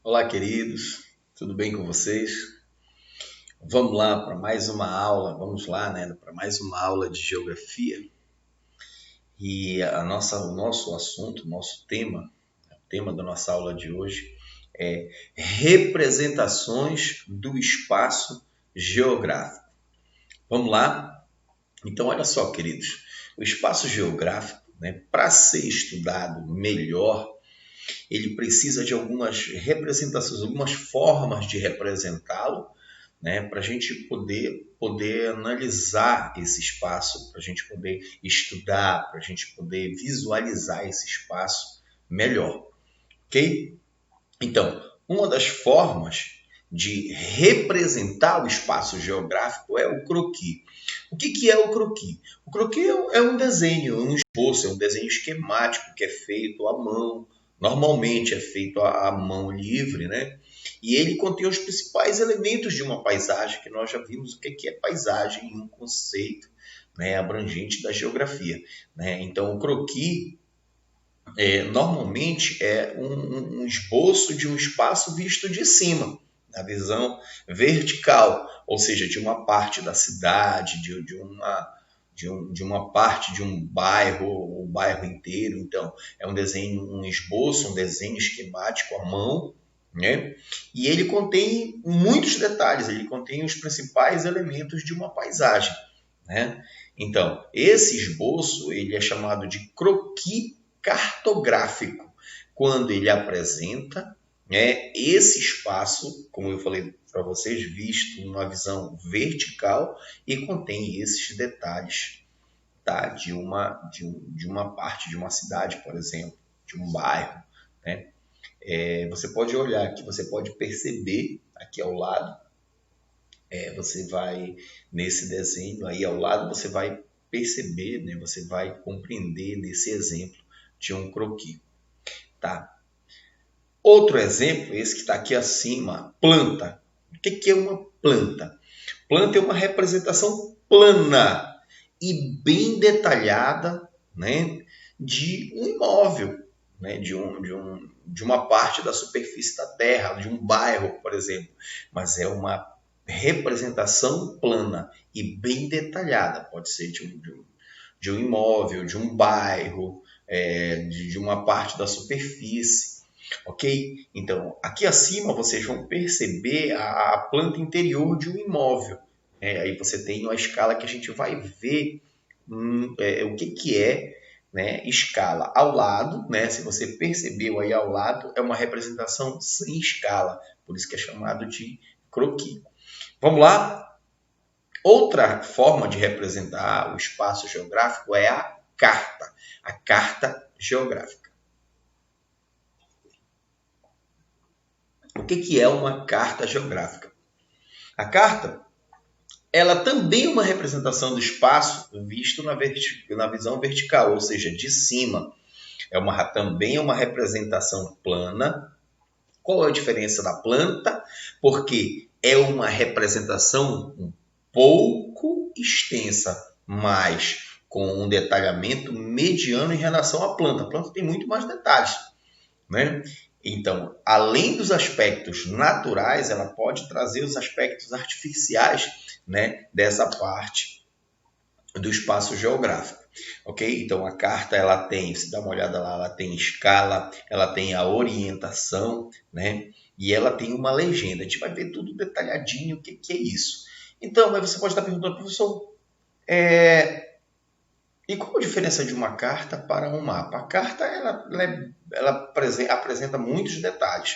Olá, queridos, tudo bem com vocês? Vamos lá para mais uma aula, vamos lá, né, para mais uma aula de geografia. E o nosso assunto, o nosso tema, o tema da nossa aula de hoje é representações do espaço geográfico. Vamos lá? Então, olha só, queridos, o espaço geográfico, né, para ser estudado melhor, ele precisa de algumas representações, algumas formas de representá-lo, né, para a gente poder analisar esse espaço, para a gente poder estudar, para a gente poder visualizar esse espaço melhor, ok? Então, uma das formas de representar o espaço geográfico é o croquis. O que é o croquis? O croquis é um desenho, um esboço, é um desenho esquemático que é feito à mão. Normalmente é feito à mão livre, né? E ele contém os principais elementos de uma paisagem, que nós já vimos o que é paisagem em um conceito, né, abrangente da geografia, né? Então, o croquis normalmente é um esboço de um espaço visto de cima, na visão vertical, ou seja, de uma parte da cidade, de uma parte de um bairro, o bairro inteiro. Então, é um desenho, um esboço, um desenho esquemático à mão, né? E ele contém muitos detalhes, ele contém os principais elementos de uma paisagem, né? Então, esse esboço ele é chamado de croquis cartográfico, quando ele apresenta, né, esse espaço, como eu falei para vocês, visto numa visão vertical e contém esses detalhes, tá, de uma parte de uma cidade, por exemplo, de um bairro, né? Você pode olhar aqui, você pode perceber aqui ao lado, você vai nesse desenho aí ao lado, você vai perceber, né, você vai compreender nesse exemplo de um croquis, tá? Outro exemplo, esse que está aqui acima, planta. O que é uma planta? Planta é uma representação plana e bem detalhada, né, de um imóvel, né, de uma parte da superfície da Terra, de um bairro, por exemplo. Mas é uma representação plana e bem detalhada. Pode ser de um imóvel, de um bairro, de uma parte da superfície. Ok? Então, aqui acima vocês vão perceber a planta interior de um imóvel. Aí você tem uma escala que a gente vai ver o que é, né, escala. Ao lado, né, se você percebeu aí ao lado, é uma representação sem escala. Por isso que é chamado de croquis. Vamos lá? Outra forma de representar o espaço geográfico é a carta geográfica. O que é uma carta geográfica? A carta, ela também é uma representação do espaço visto na visão vertical, ou seja, de cima. Também é uma representação plana. Qual é a diferença da planta? Porque é uma representação um pouco extensa, mas com um detalhamento mediano em relação à planta. A planta tem muito mais detalhes, né? Então, além dos aspectos naturais, ela pode trazer os aspectos artificiais, né, dessa parte do espaço geográfico, ok? Então, a carta, ela tem, se dá uma olhada lá, ela tem escala, ela tem a orientação, né? E ela tem uma legenda. A gente vai ver tudo detalhadinho, o que é isso. Então, aí você pode estar perguntando, professor, e qual a diferença de uma carta para um mapa? A carta ela apresenta muitos detalhes.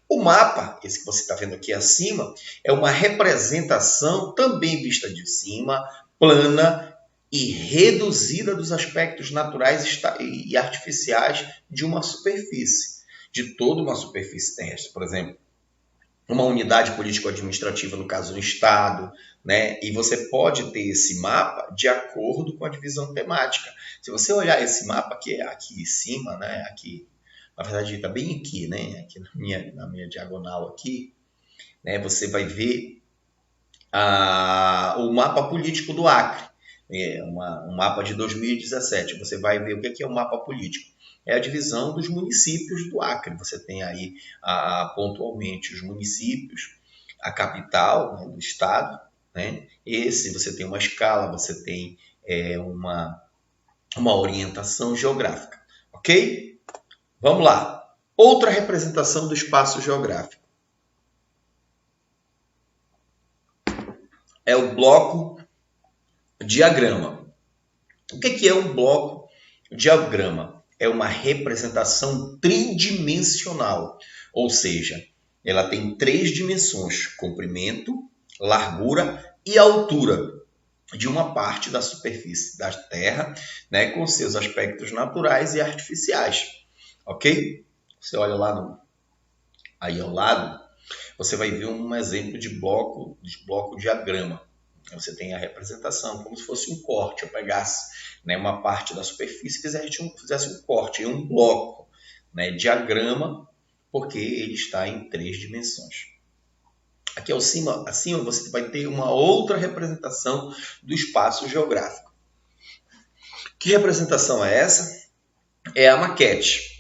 O mapa, esse que você está vendo aqui acima, é uma representação também vista de cima, plana e reduzida dos aspectos naturais e artificiais de uma superfície, de toda uma superfície terrestre. Por exemplo, uma unidade político-administrativa, no caso um estado, né? E você pode ter esse mapa de acordo com a divisão temática. Se você olhar esse mapa que é aqui em cima, né? Aqui, na verdade, está bem aqui, né? Aqui na minha diagonal aqui, né? Você vai ver o mapa político do Acre, um mapa de 2017. Você vai ver o que é o mapa político. é a divisão dos municípios do Acre. Você tem aí pontualmente os municípios, a capital, né, do estado, né? Esse você tem uma escala, você tem uma orientação geográfica, ok? Vamos lá. Outra representação do espaço geográfico é o bloco diagrama. O que é um bloco diagrama? É uma representação tridimensional, ou seja, ela tem 3 dimensões: comprimento, largura e altura de uma parte da superfície da Terra, né, com seus aspectos naturais e artificiais, ok? Você olha lá aí ao lado, você vai ver um exemplo de bloco diagrama. Você tem a representação como se fosse um corte. Eu pegasse, né, uma parte da superfície e fizesse um corte em um bloco, né, diagrama, porque ele está em 3 dimensões. Aqui acima você vai ter uma outra representação do espaço geográfico. Que representação é essa? É a maquete.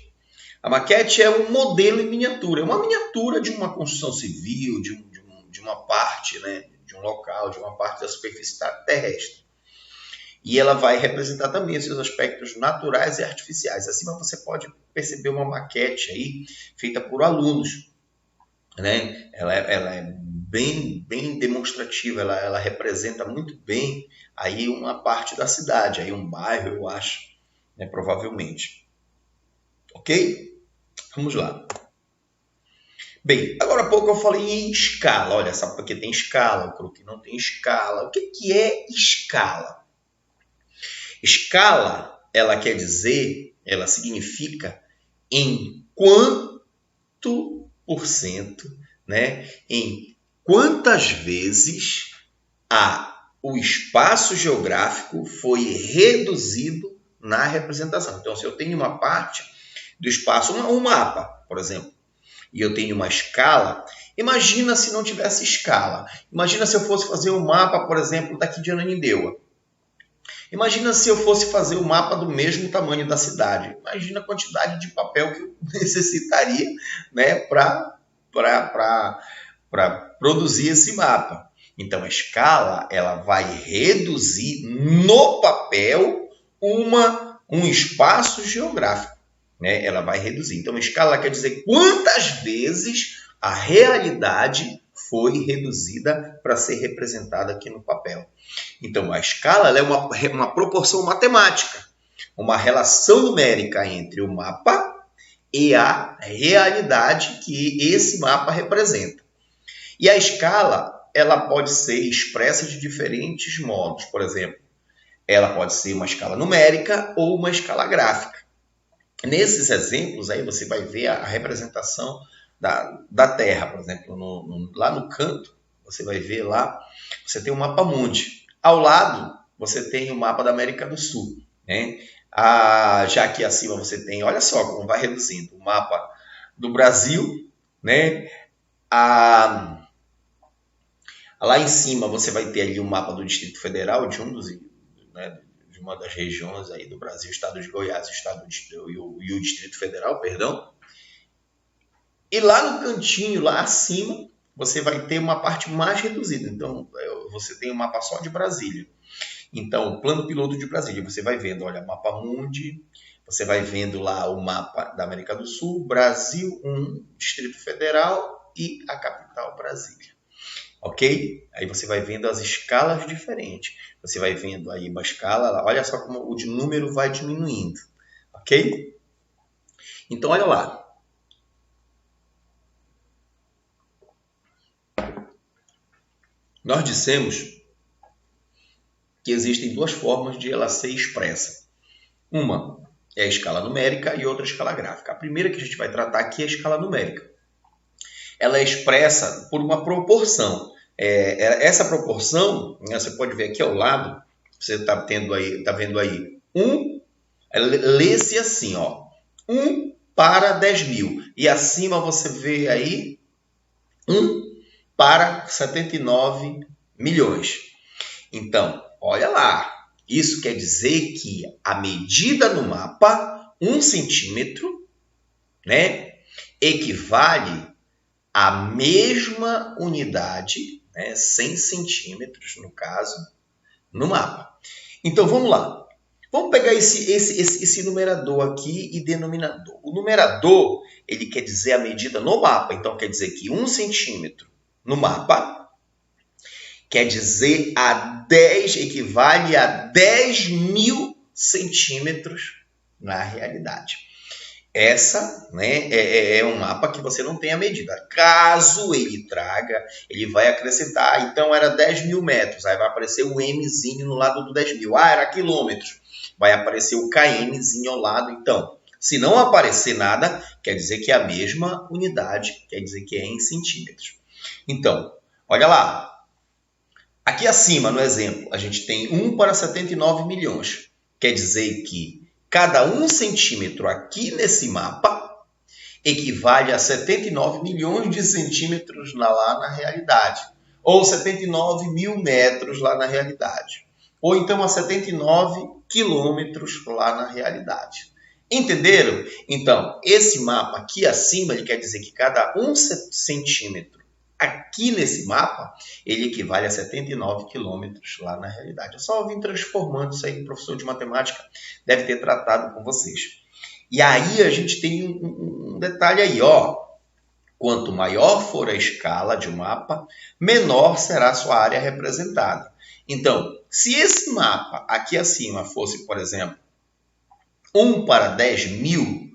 A maquete é um modelo em miniatura. É uma miniatura de uma construção civil, de uma parte, né, de um local, de uma parte da superfície terrestre. E ela vai representar também os seus aspectos naturais e artificiais. Acima você pode perceber uma maquete aí feita por alunos, né? Ela é bem demonstrativa, ela representa muito bem aí uma parte da cidade, aí um bairro, eu acho, né, provavelmente. Ok? Vamos lá. Bem, agora há pouco eu falei em escala. Olha, sabe por que tem escala? O croquis não tem escala. O que é escala? Escala, ela quer dizer, ela significa em quanto por cento, né? Em quantas vezes o espaço geográfico foi reduzido na representação. Então, se eu tenho uma parte do espaço, um mapa, por exemplo, e eu tenho uma escala, imagina se não tivesse escala. Imagina se eu fosse fazer um mapa, por exemplo, daqui de Ananindeua. Imagina se eu fosse fazer o mapa do mesmo tamanho da cidade. Imagina a quantidade de papel que eu necessitaria, né, para produzir esse mapa. Então, a escala ela vai reduzir no papel um espaço geográfico, né? Ela vai reduzir. Então, a escala quer dizer quantas vezes a realidade foi reduzida para ser representada aqui no papel. Então, a escala ela é uma proporção matemática, uma relação numérica entre o mapa e a realidade que esse mapa representa. E a escala ela pode ser expressa de diferentes modos. Por exemplo, ela pode ser uma escala numérica ou uma escala gráfica. Nesses exemplos, aí você vai ver a representação da Terra. Por exemplo, lá no canto, você vai ver lá, você tem o mapa mundi. Ao lado, você tem o mapa da América do Sul, né? Já aqui acima você tem, olha só como vai reduzindo, o mapa do Brasil, né? Lá em cima você vai ter ali o mapa do Distrito Federal, de uma das regiões aí do Brasil, o estado de Goiás, e o Distrito Federal, perdão. E lá no cantinho, lá acima, você vai ter uma parte mais reduzida. Então, você tem um mapa só de Brasília. Então, o plano piloto de Brasília, você vai vendo, olha, mapa mundi, você vai vendo lá o mapa da América do Sul, Brasil, Distrito Federal e a capital, Brasília. Ok? Aí você vai vendo as escalas diferentes. Você vai vendo aí uma escala, olha só como o número vai diminuindo. Ok? Então, olha lá. Nós dissemos que existem 2 formas de ela ser expressa. Uma é a escala numérica e outra a escala gráfica. A primeira que a gente vai tratar aqui é a escala numérica. Ela é expressa por uma proporção. Essa proporção, você pode ver aqui ao lado, você está vendo aí, lê-se assim, ó, 1 para 10 mil. E acima você vê aí 1 para 79 milhões. Então, olha lá, isso quer dizer que a medida no mapa 1 centímetro, né, equivale à mesma unidade, né, 100 centímetros, no caso, no mapa. Então, vamos lá. Vamos pegar esse numerador aqui e denominador. O numerador, ele quer dizer a medida no mapa. Então, quer dizer que 1 centímetro no mapa quer dizer equivale a 10.000 centímetros na realidade. Essa, né, é um mapa que você não tem a medida. Caso ele traga, ele vai acrescentar. Então, era 10.000 metros. Aí vai aparecer o Mzinho no lado do 10.000. Ah, era quilômetros. Vai aparecer o KMzinho ao lado. Então, se não aparecer nada, quer dizer que é a mesma unidade. Quer dizer que é em centímetros. Então, olha lá. Aqui acima, no exemplo, a gente tem 1 para 79 milhões. Quer dizer que cada 1 centímetro aqui nesse mapa equivale a 79 milhões de centímetros lá na realidade. Ou 79 mil metros lá na realidade. Ou então a 79 quilômetros lá na realidade. Entenderam? Então, esse mapa aqui acima, ele quer dizer que cada 1 centímetro aqui nesse mapa, ele equivale a 79 quilômetros lá na realidade. Eu só vim transformando isso aí, o professor de matemática deve ter tratado com vocês. E aí a gente tem um detalhe aí, ó. Quanto maior for a escala de um mapa, menor será a sua área representada. Então, se esse mapa aqui acima fosse, por exemplo, 1 para 10.000,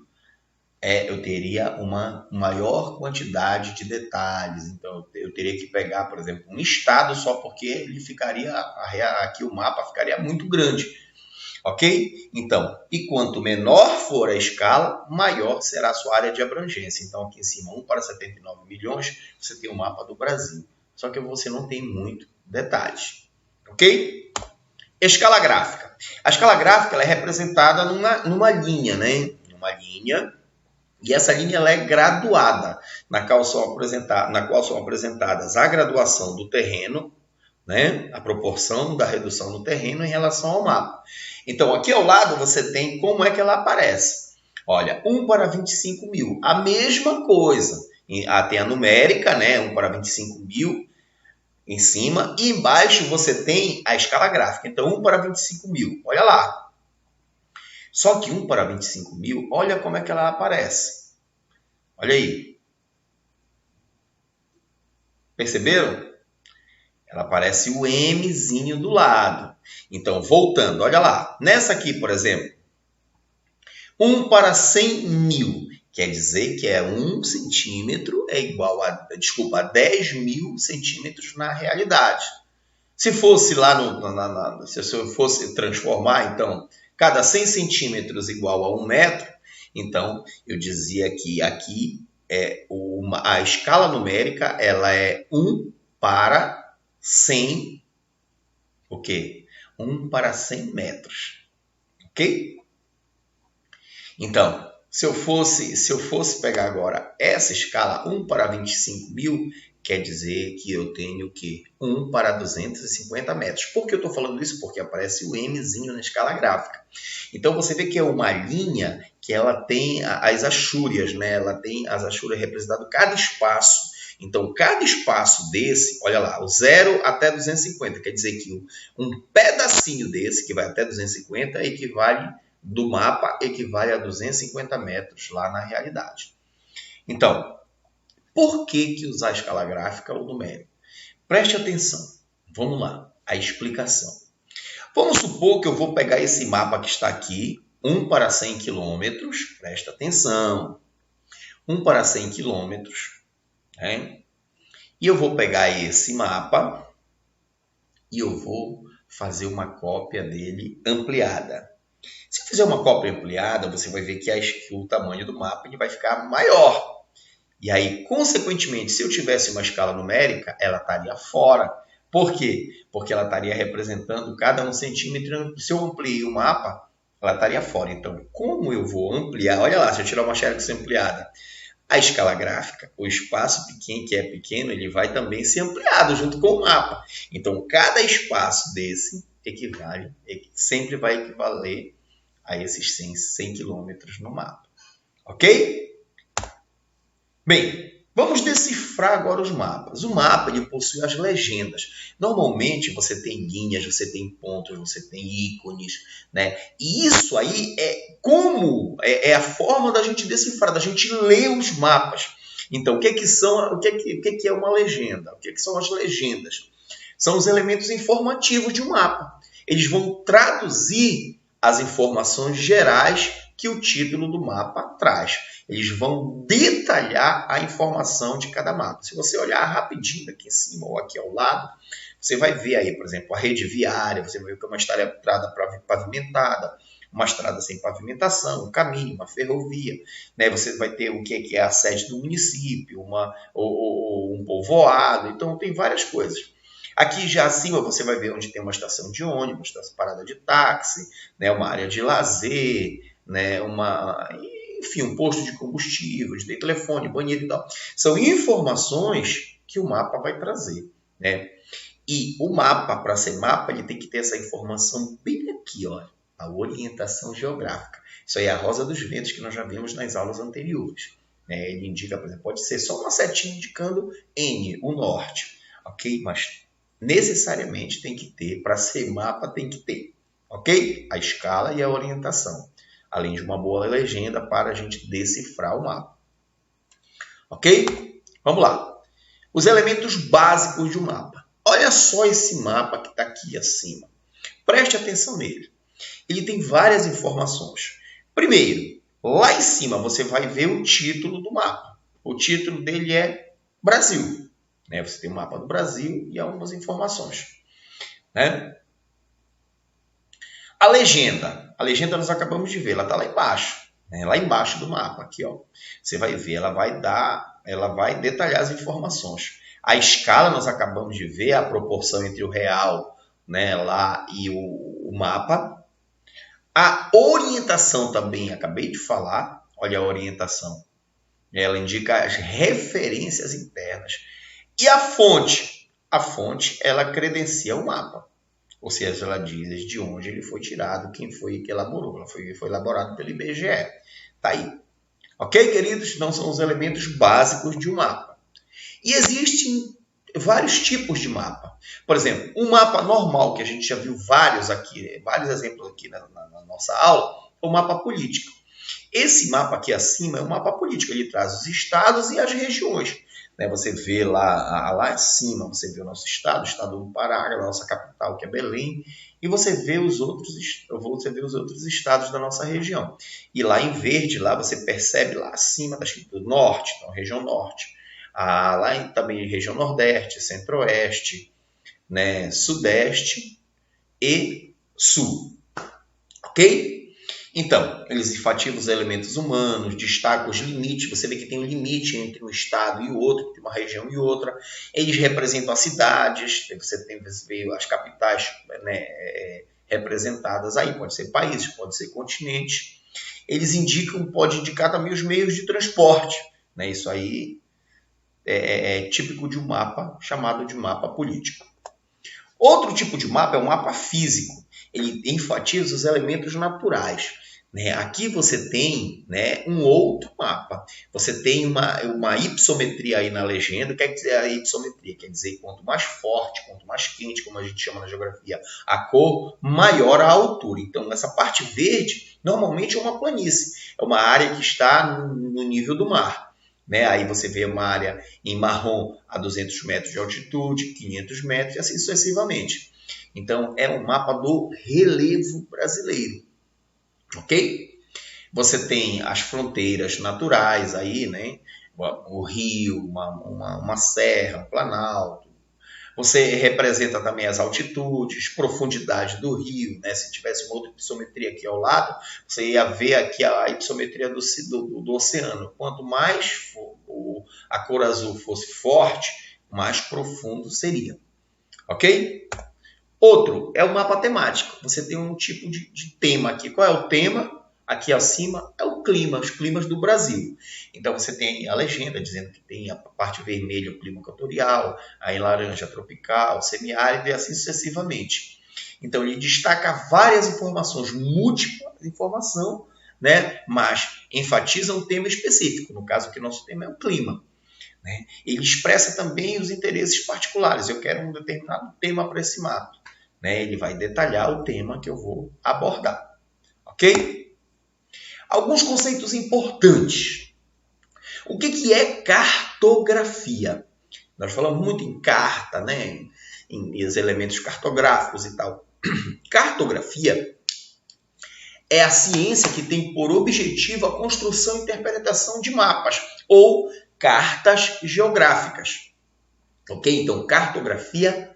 eu teria uma maior quantidade de detalhes. Então, eu teria que pegar, por exemplo, um estado só porque ele ficaria, aqui o mapa ficaria muito grande. Ok? Então, e quanto menor for a escala, maior será a sua área de abrangência. Então, aqui em cima, 1 para 79 milhões, você tem o mapa do Brasil. Só que você não tem muito detalhes. Ok? Escala gráfica. A escala gráfica ela é representada numa linha, né? Numa linha. E essa linha ela é graduada, na qual são apresentadas a graduação do terreno, né? A proporção da redução do terreno em relação ao mapa. Então, aqui ao lado você tem como é que ela aparece. Olha, 1 para 25 mil, a mesma coisa. Tem a numérica, né? 1 para 25 mil em cima. E embaixo você tem a escala gráfica. Então, 1 para 25 mil, olha lá. Só que 1 para 25 mil, olha como é que ela aparece. Olha aí. Perceberam? Ela aparece o Mzinho do lado. Então, voltando, olha lá. Nessa aqui, por exemplo, 1 para 100 mil. Quer dizer que 1 centímetro é igual a 10.000 centímetros na realidade. Se fosse lá, se eu fosse transformar, então, cada 100 centímetros igual a 1 metro, então, eu dizia que aqui a escala numérica ela é 1 para 100, o quê? 1 para 100 metros, ok? Então, se eu fosse pegar agora essa escala, 1 para 25 mil, quer dizer que eu tenho que 1 para 250 metros. Por que eu estou falando isso? Porque aparece o Mzinho na escala gráfica. Então, você vê que é uma linha que ela tem as achúrias, né? Ela tem as achúrias representando cada espaço. Então, cada espaço desse, olha lá, o 0 até 250, quer dizer que um pedacinho desse, que vai até 250, do mapa, equivale a 250 metros lá na realidade. Então, por que usar a escala gráfica ou numérica? Preste atenção. Vamos lá, a explicação. Vamos supor que eu vou pegar esse mapa que está aqui, 1 para 100 quilômetros, presta atenção, 1 para 100 quilômetros, né? E eu vou pegar esse mapa e eu vou fazer uma cópia dele ampliada. Se eu fizer uma cópia ampliada, você vai ver que o tamanho do mapa ele vai ficar maior. E aí, consequentemente, se eu tivesse uma escala numérica, ela estaria fora. Por quê? Porque ela estaria representando cada 1 centímetro. Se eu ampliei o mapa, ela estaria fora. Então, como eu vou ampliar? Olha lá, se eu tirar uma xerox ampliada. A escala gráfica, o espaço pequeno, que é pequeno, ele vai também ser ampliado junto com o mapa. Então, cada espaço desse sempre vai equivaler a esses 100 quilômetros no mapa. Ok? Bem, vamos decifrar agora os mapas. O mapa ele possui as legendas. Normalmente você tem linhas, você tem pontos, você tem ícones, né? E isso aí é a forma da gente decifrar, da gente ler os mapas. Então, o que é uma legenda? O que são as legendas? São os elementos informativos de um mapa. Eles vão traduzir as informações gerais que o título do mapa traz. Eles vão detalhar a informação de cada mapa. Se você olhar rapidinho aqui em cima ou aqui ao lado, você vai ver aí, por exemplo, a rede viária, você vai ver que é uma estrada pavimentada, uma estrada sem pavimentação, um caminho, uma ferrovia. Né? Você vai ter o que é a sede do município, um povoado. Então, tem várias coisas. Aqui já acima você vai ver onde tem uma estação de ônibus, parada de táxi, né? Uma área de lazer, né? Enfim, um posto de combustível, de telefone, banheiro e tal. São informações que o mapa vai trazer, né? E o mapa, para ser mapa, ele tem que ter essa informação bem aqui, ó, a orientação geográfica. Isso aí é a rosa dos ventos que nós já vimos nas aulas anteriores. Né? Ele indica, por exemplo, pode ser só uma setinha indicando N, o norte, ok? Mas necessariamente tem que ter, para ser mapa tem que ter, ok? A escala e a orientação, além de uma boa legenda para a gente decifrar o mapa, ok? Vamos lá. Os elementos básicos de um mapa. Olha só esse mapa que está aqui acima. Preste atenção nele. Ele tem várias informações. Primeiro, lá em cima você vai ver o título do mapa. O título dele é Brasil. Né? Você tem o mapa do Brasil e algumas informações. Né? A legenda nós acabamos de ver, ela está lá embaixo. Né? Lá embaixo do mapa, aqui, ó. Você vai ver, ela vai detalhar as informações. A escala nós acabamos de ver, a proporção entre o real, né, lá e o mapa. A orientação também, acabei de falar. Olha a orientação. Ela indica as referências internas. E a fonte? A fonte, ela credencia o mapa. Ou seja, ela diz de onde ele foi tirado, quem foi que elaborou. Ela foi elaborado pelo IBGE. Tá aí. Ok, queridos? Então, são os elementos básicos de um mapa. E existem vários tipos de mapa. Por exemplo, um mapa normal, que a gente já viu vários exemplos aqui na nossa aula, é o mapa político. Esse mapa aqui acima é um mapa político. Ele traz os estados e as regiões. Né? Você vê lá acima, você vê o nosso estado, o estado do Pará, a nossa capital, que é Belém, e você vê os outros estados da nossa região. E lá em verde, lá você percebe lá acima, está escrito norte, então região norte. Lá também região nordeste, centro-oeste, né? Sudeste e sul. Ok? Então, eles enfatizam os elementos humanos, destacam os limites. Você vê que tem um limite entre um estado e o outro, entre uma região e outra. Eles representam as cidades, você vê as capitais, né, representadas aí. Pode ser países, pode ser continentes. Eles pode indicar também os meios de transporte. Né? Isso aí é típico de um mapa, chamado de mapa político. Outro tipo de mapa é um mapa físico. Ele enfatiza os elementos naturais. Né? Aqui você tem, né, um outro mapa. Você tem uma ipsometria aí na legenda. O que quer dizer a ipsometria? Quer dizer, quanto mais forte, quanto mais quente, como a gente chama na geografia, a cor, maior a altura. Então, essa parte verde, normalmente é uma planície. É uma área que está no nível do mar. Né? Aí você vê uma área em marrom a 200 metros de altitude, 500 metros e assim sucessivamente. Então, é um mapa do relevo brasileiro. Ok? Você tem as fronteiras naturais aí, né? O rio, uma serra, um planalto. Você representa também as altitudes, profundidade do rio, né? Se tivesse uma outra ipsometria aqui ao lado, você ia ver aqui a ipsometria do oceano. Quanto mais a cor azul fosse forte, mais profundo seria. Ok? Outro é o mapa temático. Você tem um tipo de tema aqui. Qual é o tema? Aqui acima é o clima, os climas do Brasil. Então você tem a legenda dizendo que tem a parte vermelha o clima equatorial, a laranja tropical, semiárido e assim sucessivamente. Então, ele destaca várias informações, múltipla informação, né? Mas enfatiza um tema específico. No caso aqui, nosso tema é o clima. Né? Ele expressa também os interesses particulares. Eu quero um determinado tema para esse mato. Né? Ele vai detalhar o tema que eu vou abordar. Ok? Alguns conceitos importantes. O que é cartografia? Nós falamos muito em carta, né? Em os elementos cartográficos e tal. Cartografia é a ciência que tem por objetivo a construção e interpretação de mapas ou cartas geográficas. Ok? Então, cartografia,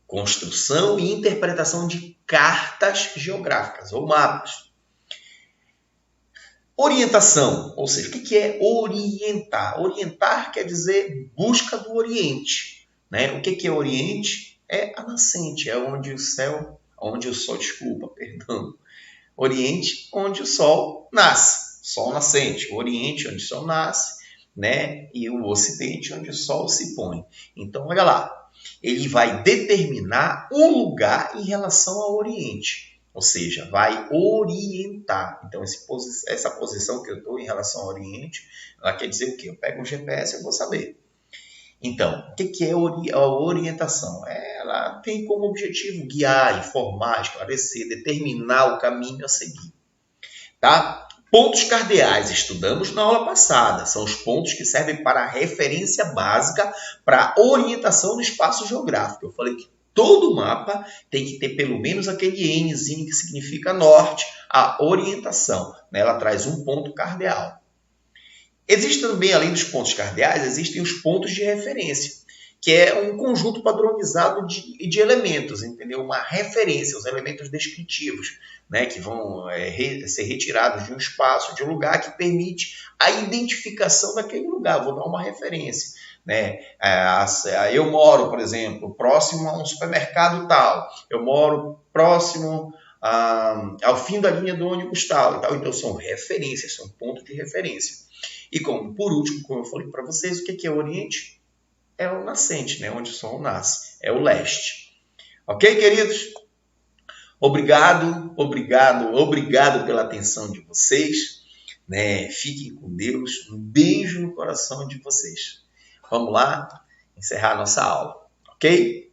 construção e interpretação de cartas geográficas ou mapas. Orientação, ou seja, o que é orientar? Orientar quer dizer busca do Oriente. Né? O que é Oriente? É a nascente, é onde o sol, Oriente, onde o sol nasce, sol nascente. O Oriente, onde o sol nasce, né? E o Ocidente, onde o sol se põe. Então, olha lá, ele vai determinar um lugar em relação ao Oriente. Ou seja, vai orientar. Então, essa posição que eu estou em relação ao Oriente, ela quer dizer o quê? Eu pego um GPS e eu vou saber. Então, o que é a orientação? Ela tem como objetivo guiar, informar, esclarecer, determinar o caminho a seguir. Tá? Pontos cardeais, estudamos na aula passada. São os pontos que servem para referência básica para orientação no espaço geográfico. Eu falei que todo mapa tem que ter pelo menos aquele Nzinho que significa norte, a orientação. Né? Ela traz um ponto cardeal. Existem também, além dos pontos cardeais, existem os pontos de referência, que é um conjunto padronizado de elementos, entendeu? Uma referência, os elementos descritivos, né? Que vão ser retirados de um espaço, de um lugar que permite a identificação daquele lugar. Vou dar uma referência. Né? Eu moro, por exemplo, próximo a um supermercado tal. Eu moro próximo ao fim da linha do ônibus tal. Então, são referências, são pontos de referência. E por último, como eu falei para vocês, o que é o Oriente? É o nascente, né? Onde o sol nasce. É o leste. Ok, queridos? Obrigado pela atenção de vocês. Né? Fiquem com Deus. Um beijo no coração de vocês. Vamos lá encerrar a nossa aula. Ok?